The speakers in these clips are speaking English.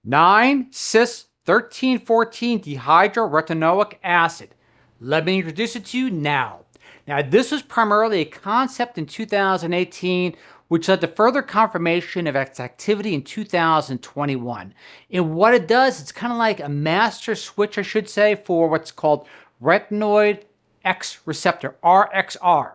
9-cis-13-14 dehydroretinoic acid. Let me introduce it to you now. Now, this was primarily a concept in 2018, which led to further confirmation of its activity in 2021. And what it does, it's kind of like a master switch, I should say, for what's called Retinoid X Receptor, RXR.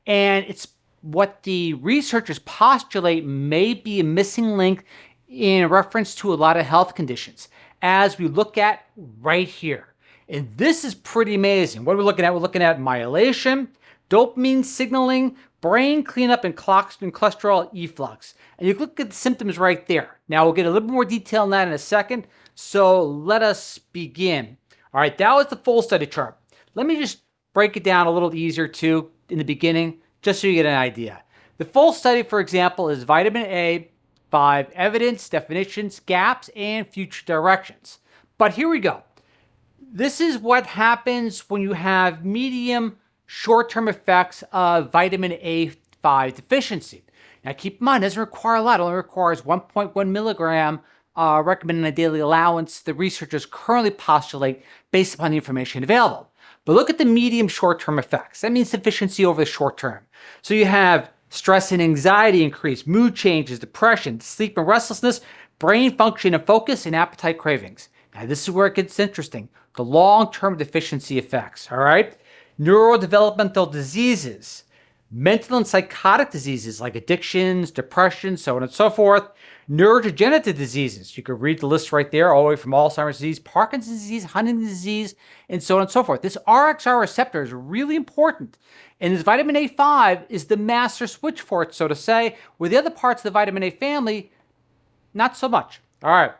And it's what the researchers postulate may be a missing link in reference to a lot of health conditions, as we look at right here. And this is pretty amazing. What are we looking at? We're looking at myelation, dopamine signaling, brain cleanup, and cholesterol efflux. And you look at the symptoms right there. Now, we'll get a little more detail on that in a second. So let us begin. All right, that was the full study chart. Let me just break it down a little easier too in the beginning, just so you get an idea. The full study, for example, is vitamin A, 5 evidence, definitions, gaps, and future directions. But here we go. This is what happens when you have medium short-term effects of vitamin A5 deficiency. Now keep in mind, it doesn't require a lot. It only requires 1.1 milligram recommended in a daily allowance. The researchers currently postulate based upon the information available. But look at the medium short-term effects. That means deficiency over the short term. So you have stress and anxiety increase, mood changes, depression, sleep and restlessness, brain function and focus, and appetite cravings. Now this is where it gets interesting. The long-term deficiency effects, all right? Neurodevelopmental diseases, mental and psychotic diseases like addictions, depression, so on and so forth, neurodegenerative diseases. You can read the list right there, all the way from Alzheimer's disease, Parkinson's disease, Huntington's disease, and so on and so forth. This RXR receptor is really important. And this vitamin A5 is the master switch for it, so to say, with the other parts of the vitamin A family, not so much. All right.